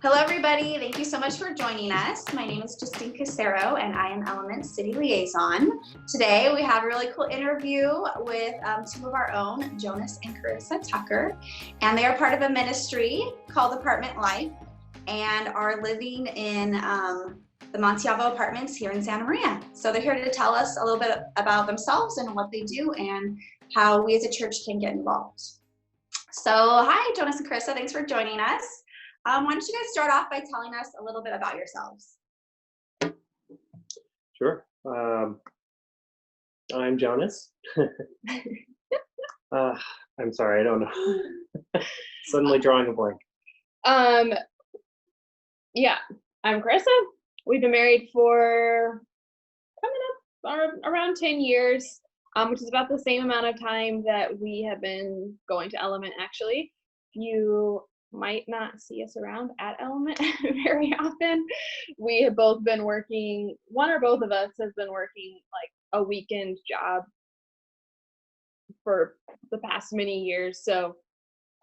Hello, everybody. Thank you so much for joining us. My name is Justine and I am Element City Liaison. Today, we have a really cool interview with two of our own, Jonas and Karissa Tucker, and they are part of a ministry called Apartment Life and are living in the Montiavo apartments here in Santa Maria. So they're here to tell us a little bit about themselves and what they do and how we as a church can get involved. So hi, Jonas and Krista. Thanks for joining us. Why don't you guys start off by telling us a little bit about yourselves? Sure. I'm Jonas. I'm sorry, I don't know. Suddenly drawing a blank. Yeah, I'm Krista. We've been married for coming up around 10 years, which is about the same amount of time that we have been going to Element, actually. You might not see us around at Element very often. We have both been working, one or both of us has been working like a weekend job for the past many years. So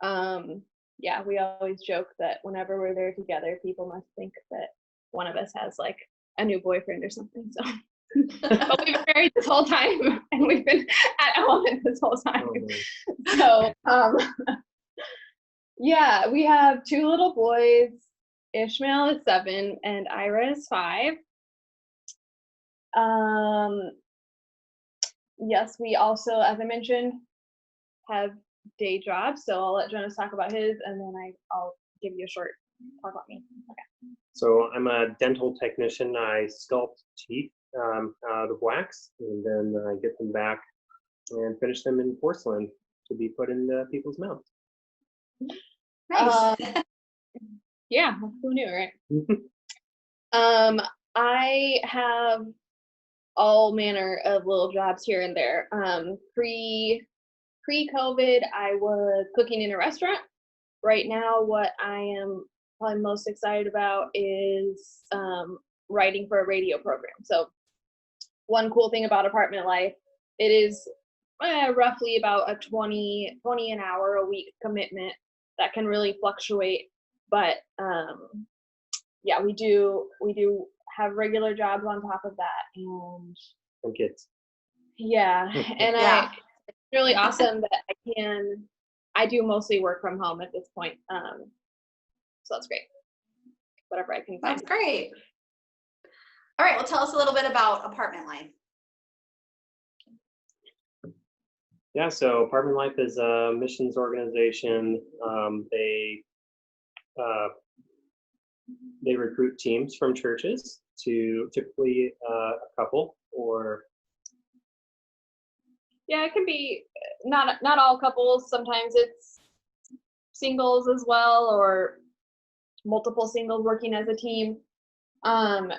yeah, we always joke that whenever we're there together, people must think that one of us has like a new boyfriend or something. So but we've been married this whole time and we've been at Element this whole time. So yeah, we have two little boys. Ishmael is 7 and Ira is 5. Yes, we also, as I mentioned, have day jobs. So I'll let Jonas talk about his, and then I'll give you a short talk about me. Okay. So I'm a dental technician. I sculpt teeth out of wax, and then I get them back and finish them in porcelain to be put in people's mouths. Nice. Yeah, who knew, right? I have all manner of little jobs here and there. Pre-COVID, I was cooking in a restaurant. Right now, what I am probably most excited about is writing for a radio program. So one cool thing about Apartment Life, it is roughly about a 20 an hour a week commitment that can really fluctuate. But yeah, we do have regular jobs on top of that, and kids. Yeah, and Yeah. it's really awesome that I do mostly work from home at this point. So that's great. Whatever I can find. That's great. All right, well, tell us a little bit about Apartment Life. Yeah, so Apartment Life is a missions organization. They recruit teams from churches to typically a couple or. Yeah, it can be not all couples. Sometimes it's singles as well, or multiple singles working as a team. And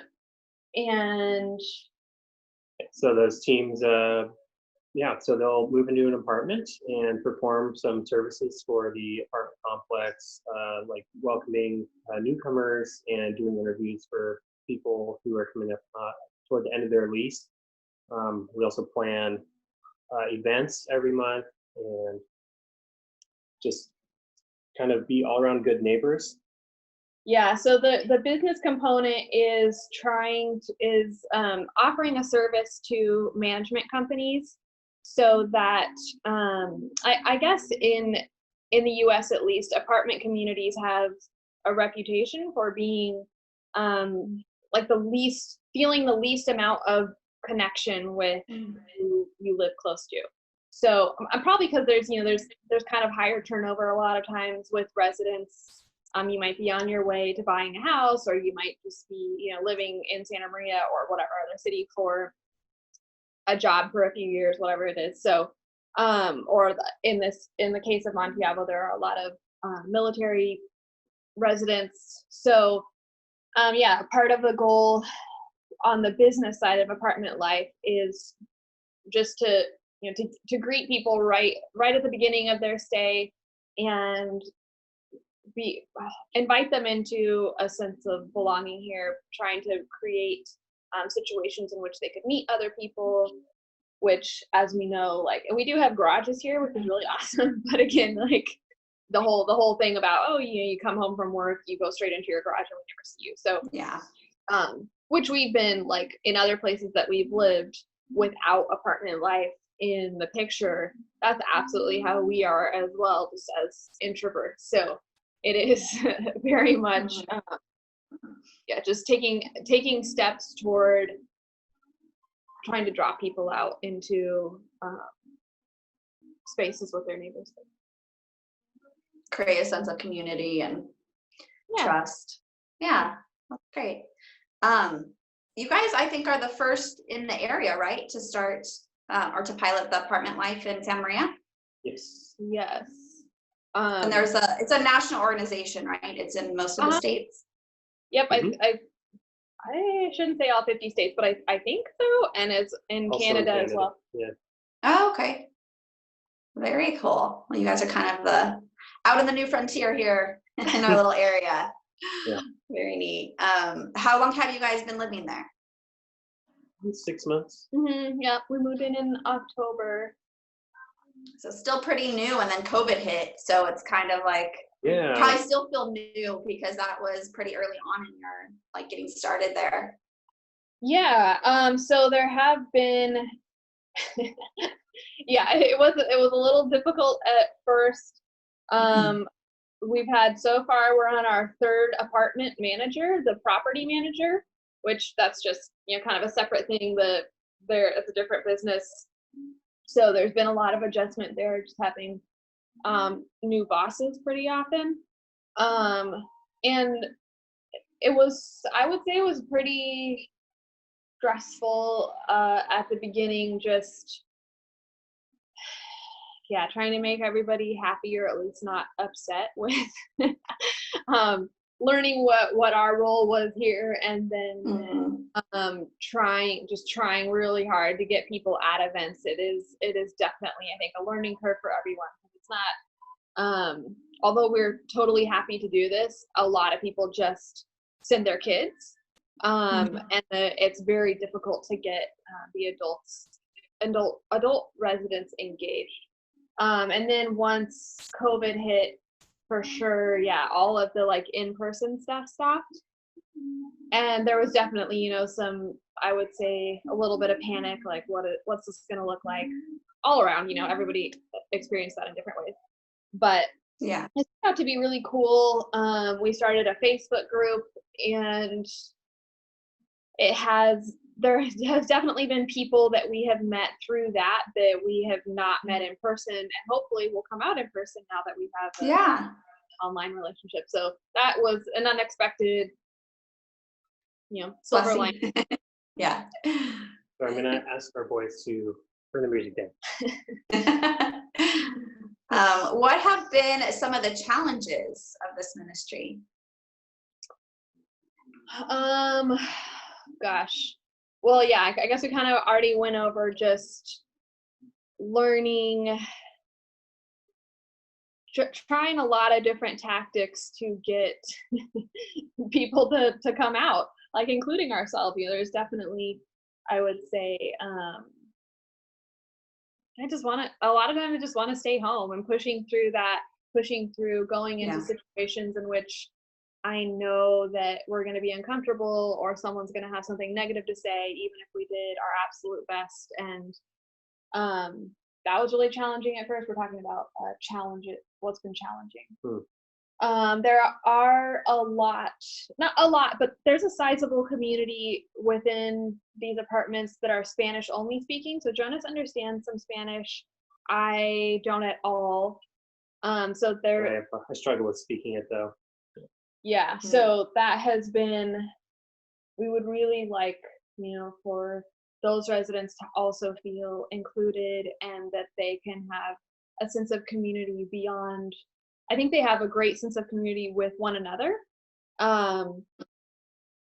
so those teams, so they'll move into an apartment and perform some services for the apartment complex, like welcoming newcomers and doing interviews for people who are coming up toward the end of their lease. We also plan events every month and just kind of be all around good neighbors. Yeah, so the business component is offering a service to management companies, so that I guess in the US at least, apartment communities have a reputation for being like feeling the least amount of connection with who you live close to. So probably because there's kind of higher turnover a lot of times with residents. You might be on your way to buying a house, or you might just be, living in Santa Maria or whatever other city for a job for a few years, whatever it is. So, in the case of Montiavo, there are a lot of military residents. So, yeah, part of the goal on the business side of Apartment Life is just to greet people right at the beginning of their stay and invite them into a sense of belonging here, trying to create situations in which they could meet other people, which, as we know, and we do have garages here, which is really awesome, but again, the whole thing about, oh, you come home from work, you go straight into your garage and we never see you. So Yeah. Which we've been like in other places that we've lived without apartment life in the picture, that's absolutely how we are as well, just as introverts. So it is very much just taking steps toward trying to draw people out into spaces with their neighbors. Create a sense of community and trust. Yeah, that's great. You guys, I think, are the first in the area, right, to start or to pilot the apartment life in Santa Maria? Yes. Yes. And it's a national organization, right? It's in most of the states. Yep. I shouldn't say all 50 states, but I think so. And it's in Canada as well. Yeah. Oh, okay. Very cool. Well, you guys are kind of out in the new frontier here in our little area. Yeah. Very neat. How long have you guys been living there? 6 months. Yeah, we moved in October. So still pretty new, and then COVID hit. So it's kind of like, probably still feel new because that was pretty early on in your like getting started there. Yeah. So there have been, it was a little difficult at first. We've had, so far, we're on our third apartment manager, the property manager, which that's just, kind of a separate thing. It's a different business. So there's been a lot of adjustment there, just having new bosses pretty often. And I would say it was pretty stressful at the beginning, just trying to make everybody happy, or at least not upset with learning what our role was here, and then trying really hard to get people at events. It is definitely, I think, a learning curve for everyone. It's not, although we're totally happy to do this, a lot of people just send their kids, and it's very difficult to get the adult residents engaged. And then once COVID hit, for sure, all of the like in-person stuff stopped. And there was definitely, some, I would say, a little bit of panic, like what's this gonna look like all around, everybody experienced that in different ways. But it turned out to be really cool. We started a Facebook group, and there has definitely been people that we have met through that we have not met in person, and hopefully will come out in person now that we have an online relationship. So that was an unexpected, silver lining. Yeah. So I'm gonna ask our boys to turn the music down. What have been some of the challenges of this ministry? Gosh. Well, I guess we kind of already went over just learning, trying a lot of different tactics to get people to come out, like including ourselves. There's definitely, I would say, a lot of them just want to stay home, and pushing through going into situations in which I know that we're going to be uncomfortable, or someone's going to have something negative to say, even if we did our absolute best. And that was really challenging at first. We're talking about what's been challenging. There are not a lot, but there's a sizable community within these apartments that are Spanish only speaking. So Jonas understands some Spanish. I don't at all. So I struggle with speaking it though. Yeah, so that has been, we would really like, for those residents to also feel included, and that they can have a sense of community beyond. I think they have a great sense of community with one another,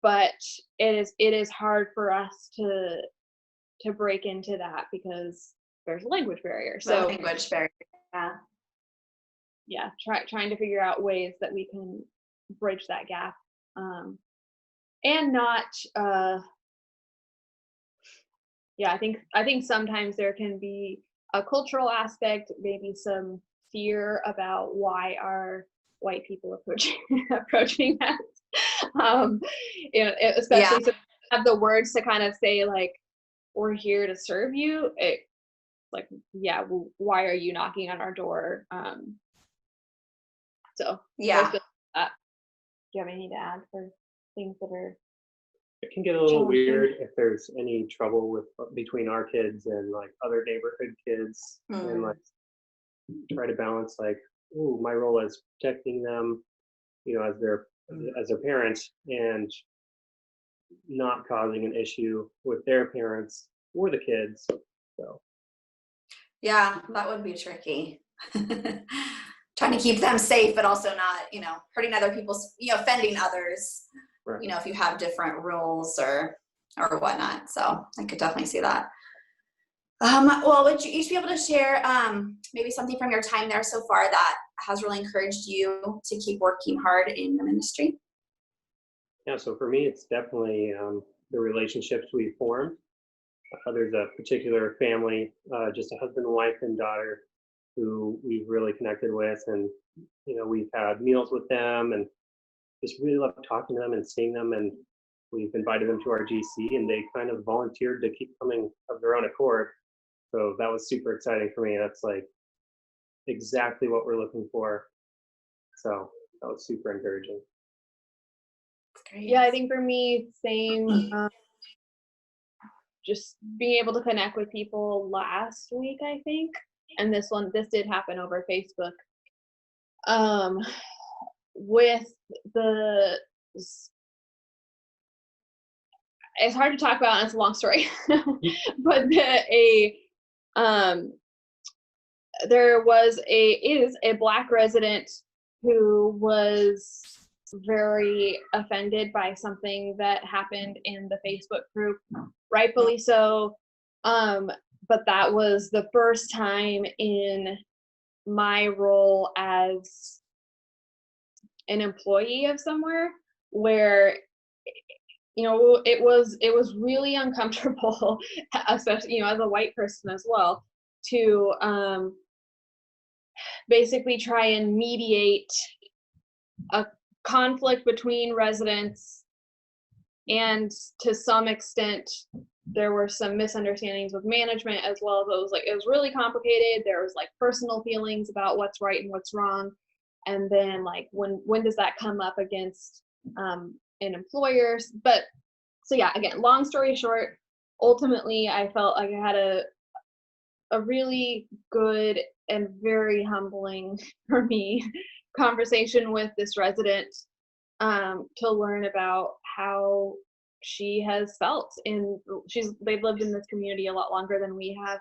but it is hard for us to break into that because there's a language barrier. So language barrier, trying to figure out ways that we can bridge that gap, and not I think sometimes there can be a cultural aspect, maybe some fear about why are white people approaching us. Especially to have the words to kind of say like, we're here to serve you. It like, yeah, well, why are you knocking on our door? So yeah. do you have anything to add for things that are? It can get a little weird if there's any trouble between our kids and like other neighborhood kids, and like try to balance like, ooh, my role as protecting them, as their parents, and not causing an issue with their parents or the kids. So yeah, that would be tricky. Trying to keep them safe, but also not, hurting other people's, offending others, right. If you have different rules or whatnot. So I could definitely see that. Well, would you each be able to share maybe something from your time there so far that has really encouraged you to keep working hard in your ministry? Yeah, so for me, it's definitely the relationships we've formed. There's a particular family, just a husband, wife, and daughter, who we've really connected with, and we've had meals with them, and just really love talking to them and seeing them. And we've invited them to our GC, and they kind of volunteered to keep coming of their own accord. So that was super exciting for me. That's like exactly what we're looking for. So that was super encouraging. Yeah, I think for me, same. Just being able to connect with people last week, I think, and this did happen over Facebook. With it's hard to talk about, and it's a long story, but there is a Black resident who was very offended by something that happened in the Facebook group, rightfully so. But that was the first time in my role as an employee of somewhere where it was really uncomfortable, especially as a white person as well, to basically try and mediate a conflict between residents, and to some extent there were some misunderstandings with management as well. It was really complicated. There was like personal feelings about what's right and what's wrong, and then like when does that come up against an employer? But so yeah, again, long story short, ultimately I felt like I had a really good and very humbling for me conversation with this resident, to learn about how she has felt. And they've lived in this community a lot longer than we have,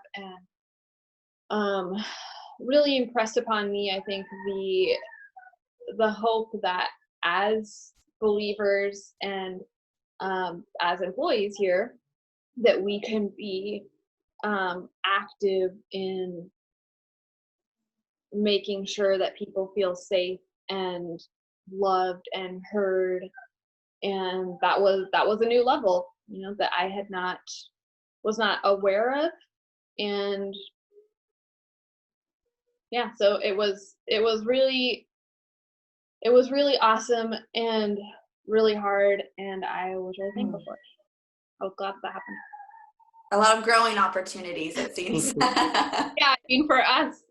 and really impressed upon me, I think, the hope that as believers and as employees here, that we can be active in making sure that people feel safe and loved and heard. And that was a new level, that I was not aware of. And yeah, so it was really awesome and really hard, and I was really thankful for it. I was glad that happened. A lot of growing opportunities, it seems. Yeah, I mean, for us,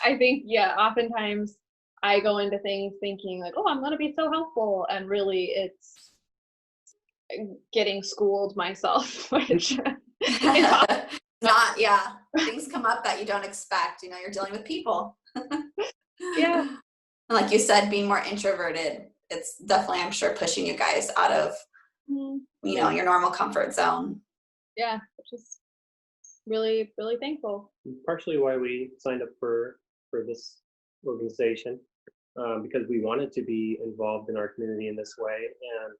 I think, yeah, oftentimes I go into things thinking like, oh, I'm going to be so helpful, and really it's getting schooled myself, which not, yeah, things come up that you don't expect. You're dealing with people. Yeah. And like you said, being more introverted, it's definitely, I'm sure, pushing you guys out of your normal comfort zone. Yeah, just really, really thankful. Partially why we signed up for this organization, because we wanted to be involved in our community in this way, and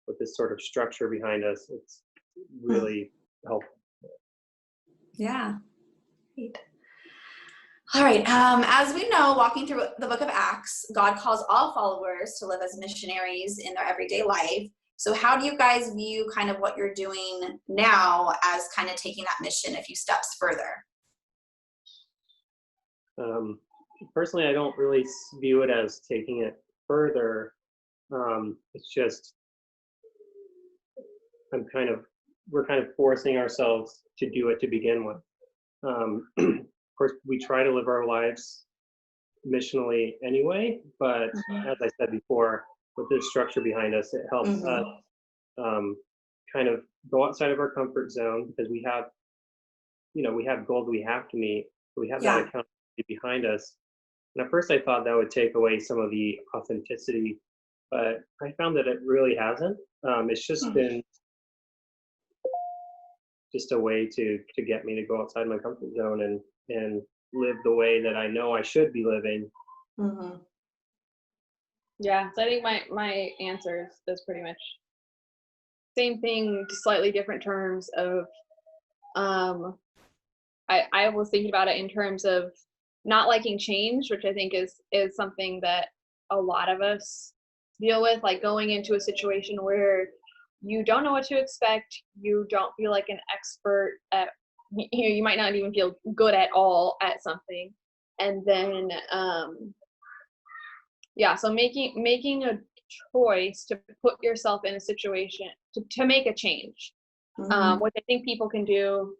with this sort of structure behind us, it's really helpful. Yeah. Great. All right. As we know, walking through the book of Acts, God calls all followers to live as missionaries in their everyday life. So how do you guys view kind of what you're doing now as kind of taking that mission a few steps further? personally, I don't really view it as taking it further. It's just we're kind of forcing ourselves to do it to begin with. Of course, we try to live our lives missionally anyway, but as I said before, with this structure behind us, it helps us kind of go outside of our comfort zone, because we have goals we have to meet. We have that accountability behind us. And at first I thought that would take away some of the authenticity, but I found that it really hasn't. It's just been just a way to get me to go outside my comfort zone and live the way that I know I should be living. Yeah, so I think my answer is pretty much same thing, slightly different terms of I was thinking about it in terms of not liking change, which I think is something that a lot of us deal with, like going into a situation where you don't know what to expect, you don't feel like an expert at, you might not even feel good at all at something, and then so making a choice to put yourself in a situation to make a change, what I think people can do,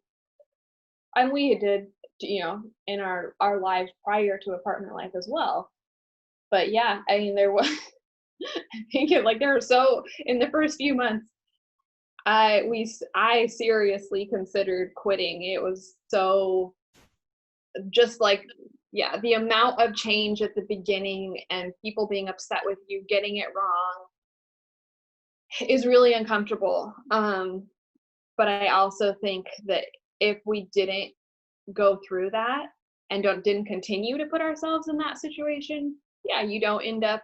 and we did, in our lives prior to apartment life as well. But yeah, I mean, there was I think there were in the first few months, I seriously considered quitting. It was so just the amount of change at the beginning and people being upset with you, getting it wrong, is really uncomfortable. But I also think that if we didn't go through that and didn't continue to put ourselves in that situation, you don't end up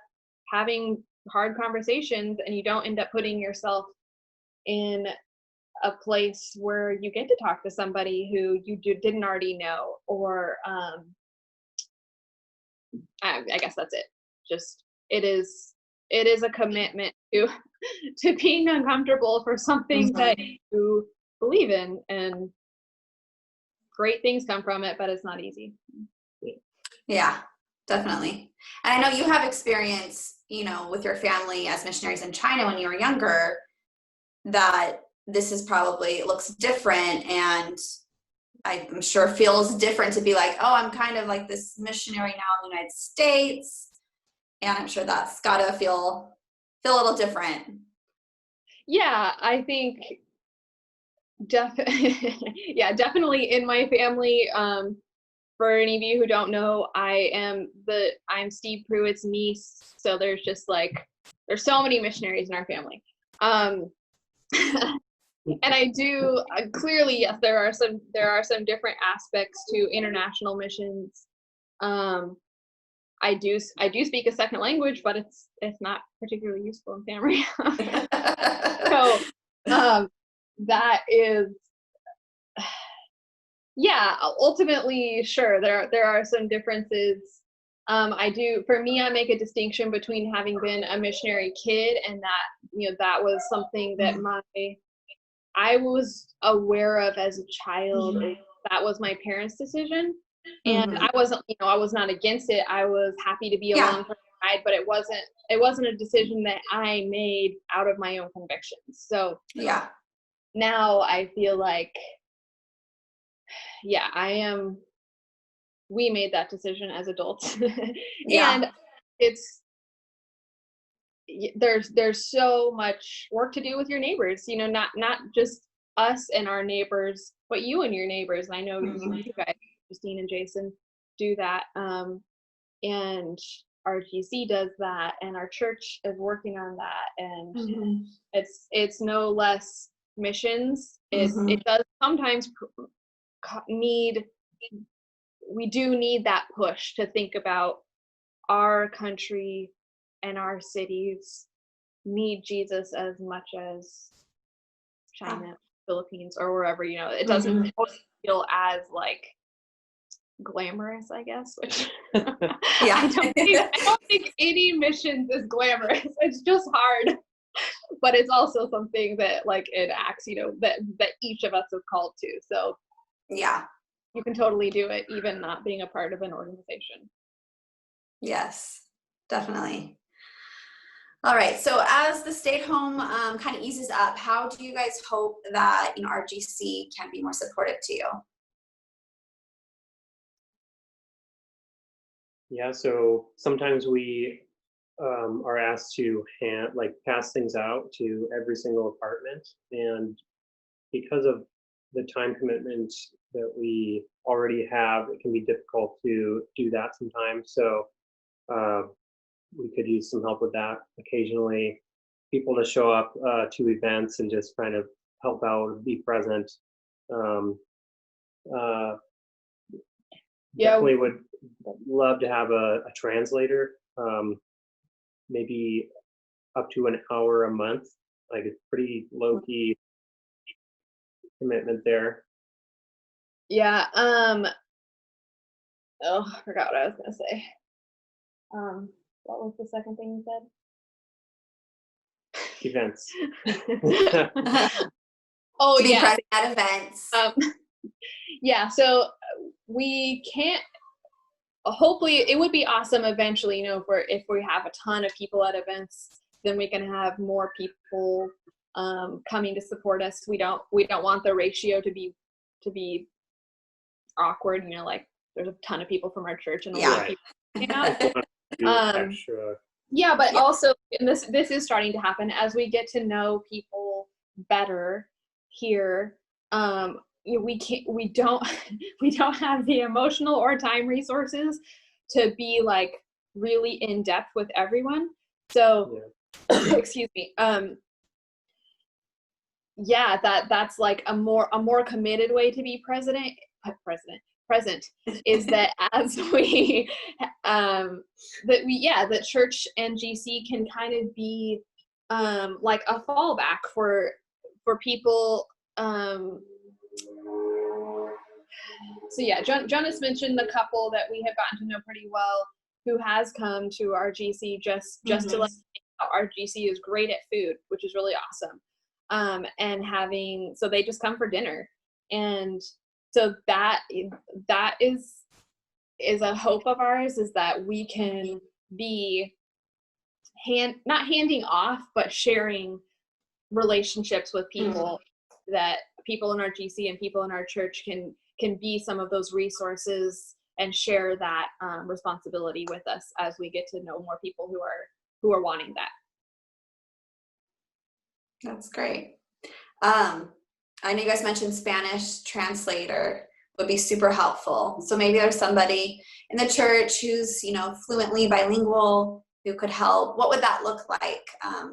having hard conversations, and you don't end up putting yourself in a place where you get to talk to somebody who you didn't already know, or I guess that's it. Just it is a commitment to being uncomfortable for something that you believe in, and great things come from it, but it's not easy. Yeah, definitely. And I know you have experience, with your family as missionaries in China when you were younger, that this is probably looks different, and I'm sure feels different to be like, oh, I'm kind of like this missionary now in the United States, and I'm sure that's gotta feel a little different. Yeah, I think definitely in my family. For any of you who don't know, I'm Steve Pruitt's niece, so there's there's so many missionaries in our family. And I do clearly, yes, there are some different aspects to international missions. I do speak a second language, but it's not particularly useful in family. So that is, ultimately, sure, there are some differences. For me, I make a distinction between having been a missionary kid, and that, that was something that I was aware of as a child. That was my parents' decision. And I wasn't, I was not against it. I was happy to be along for the ride, but it wasn't a decision that I made out of my own convictions. So now I feel like, we made that decision as adults. And there's so much work to do with your neighbors, not just us and our neighbors, but you and your neighbors. And I know you guys, Justine and Jason, do that. And our GC does that, and our church is working on that. And it's no less missions. It does sometimes we do need that push to think about our country and our cities need Jesus as much as China, Philippines, or wherever, it doesn't feel as glamorous, I guess, which I don't think any missions is glamorous. It's just hard, but it's also something that it acts, that each of us is called to. So you can totally do it, even not being a part of an organization. Yes, definitely. All right. So as the stay-at-home kind of eases up, how do you guys hope that RGC can be more supportive to you? Yeah, so sometimes we are asked to pass things out to every single apartment, and because of the time commitment that we already have, it can be difficult to do that sometimes. So uh, we could use some help with that occasionally. People to show up to events and just kind of help out, be present. Um, uh, Yeah. Definitely would love to have a translator, maybe up to an hour a month. Like it's pretty low key commitment there. Yeah. Oh, I forgot what I was gonna say. What was the second thing Events. you said? Oh, To be yeah. present at events. Yeah. So we can't. Hopefully, it would be awesome eventually. If we have a ton of people at events, then we can have more people coming to support us. We don't want the ratio to be awkward. Like there's a ton of people from our church and a lot of people. Extra. Yeah, but also, and this is starting to happen as we get to know people better here. We don't have the emotional or time resources to be like really in depth with everyone. So, excuse me. Yeah, that's like a more committed way to be present is that as we that church and GC can kind of be like a fallback for people. So yeah, Jonas mentioned the couple that we have gotten to know pretty well who has come to our GC just to let our GC is great at food, which is really awesome. And so they just come for dinner, and so that is a hope of ours, is that we can be not handing off, but sharing relationships with people, that people in our GC and people in our church can be some of those resources and share that responsibility with us as we get to know more people who are wanting that. That's great. I know you guys mentioned Spanish translator would be super helpful. So maybe there's somebody in the church who's, fluently bilingual who could help. What would that look like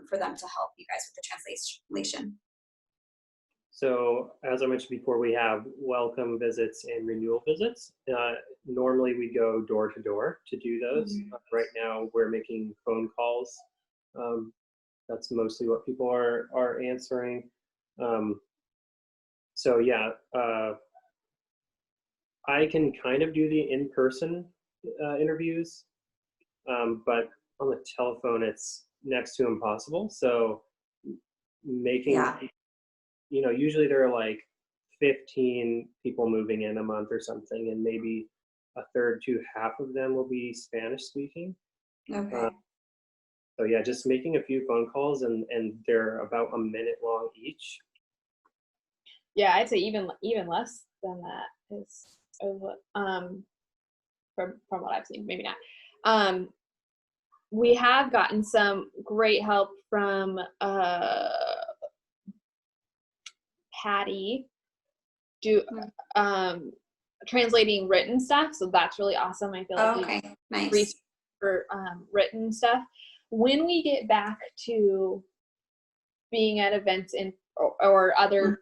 for them to help you guys with the translation? So as I mentioned before, we have welcome visits and renewal visits. Normally we go door to door to do those. Right now we're making phone calls. That's mostly what people are answering. So yeah, I can kind of do the in-person interviews, but on the telephone it's next to impossible. So making, usually there are like 15 people moving in a month or something, and maybe a third to half of them will be Spanish speaking. Okay. So yeah, just making a few phone calls, and they're about a minute long each. Yeah, I'd say even less than that is from what I've seen, maybe not. We have gotten some great help from Patty translating written stuff, so that's really awesome. I feel like nice for written stuff. When we get back to being at events or other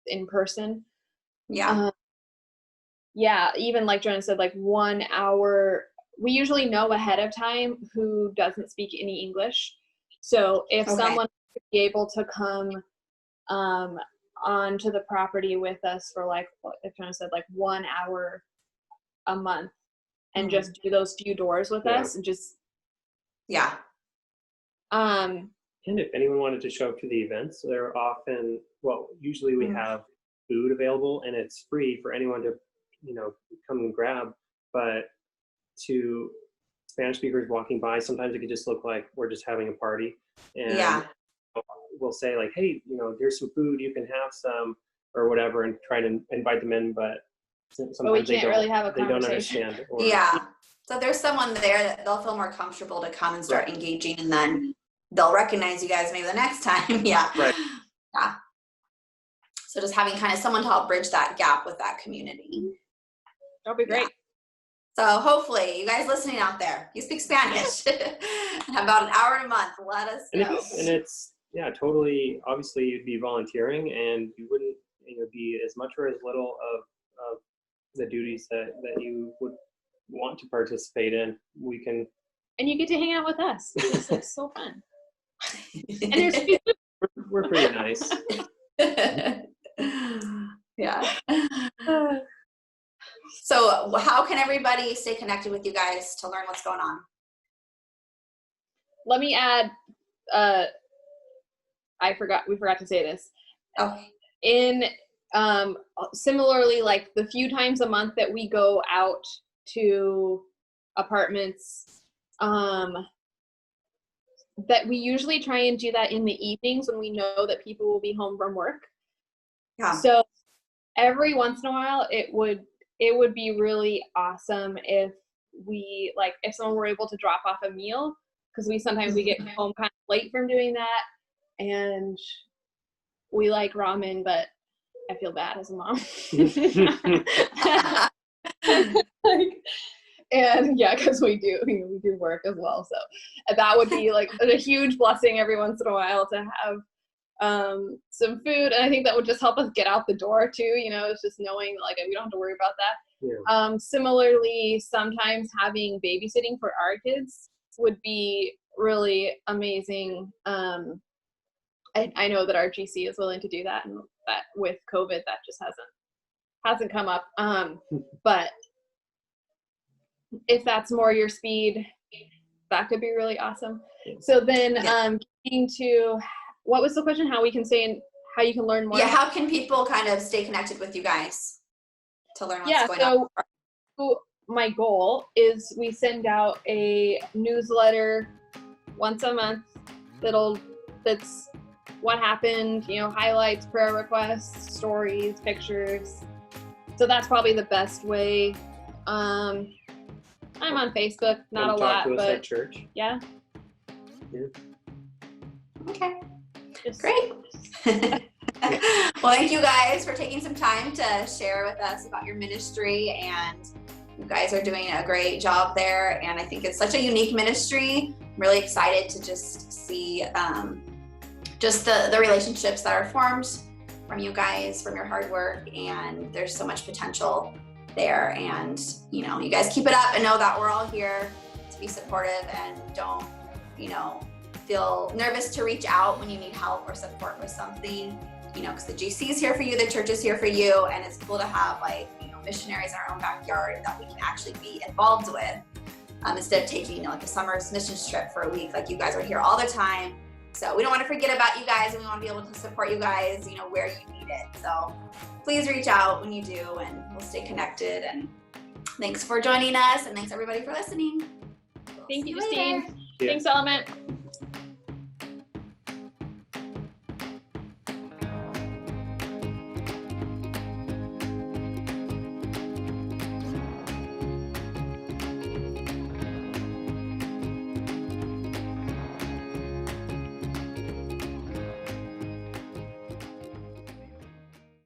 in person, even like Jonah said, like 1 hour. We usually know ahead of time who doesn't speak any English. So if someone would be able to come onto the property with us for like, if Jonah said, like 1 hour a month, and just do those few doors with us, and just and if anyone wanted to show up to the events, they're often, usually we have food available, and it's free for anyone to come and grab. But to Spanish speakers walking by, sometimes it could just look like we're just having a party. And Yeah. we'll say like, hey, here's some food, you can have some or whatever, and try to invite them in, but sometimes But we can't really have a they don't conversation. understand. Or, Yeah. So there's someone there that they'll feel more comfortable to come and start engaging, and then they'll recognize you guys maybe the next time. Yeah. Right. Yeah. So just having kind of someone to help bridge that gap with that community. That'll be great. Yeah. So hopefully you guys listening out there, you speak Spanish and have about an hour a month, let us know. And it's totally, obviously you'd be volunteering, and you wouldn't be as much or as little of the duties that you would want to participate in. We can, and you get to hang out with us. This is so fun. And there's we're pretty nice. Yeah. So how can everybody stay connected with you guys to learn what's going on? Let me add, we forgot to say this. Okay. In similarly, like the few times a month that we go out to apartments, that we usually try and do that in the evenings when we know that people will be home from work. Yeah. So every once in a while, it would be really awesome if if someone were able to drop off a meal, because sometimes we get home kind of late from doing that, and we like ramen, but I feel bad as a mom. And yeah, because we do work as well. So that would be like a huge blessing every once in a while to have some food. And I think that would just help us get out the door too. It's just knowing like we don't have to worry about that. Yeah. Similarly, sometimes having babysitting for our kids would be really amazing. I know that our GC is willing to do that, and that with COVID that just hasn't come up. But if that's more your speed, that could be really awesome. So then getting to, what was the question? How we can how you can learn more? Yeah, how can people kind of stay connected with you guys to learn what's going on? So my goal is we send out a newsletter once a month that's what happened, highlights, prayer requests, stories, pictures. So that's probably the best way. I'm on Facebook, not a lot, to us but at church. Yeah. Okay. Great. Well, thank you guys for taking some time to share with us about your ministry, and you guys are doing a great job there, and I think it's such a unique ministry. I'm really excited to just see just the relationships that are formed from you guys, from your hard work, and there's so much potential there. And you guys keep it up, and know that we're all here to be supportive, and don't feel nervous to reach out when you need help or support with something, because the GC is here for you, the church is here for you, and it's cool to have missionaries in our own backyard that we can actually be involved with, instead of taking like a summer's missions trip for a week. Like, you guys are here all the time, so we don't want to forget about you guys, and we want to be able to support you guys where you need it. So please reach out when you do, and we'll stay connected. And thanks for joining us, and thanks everybody for listening. Thank you, See you later. Justine. Thanks, Element.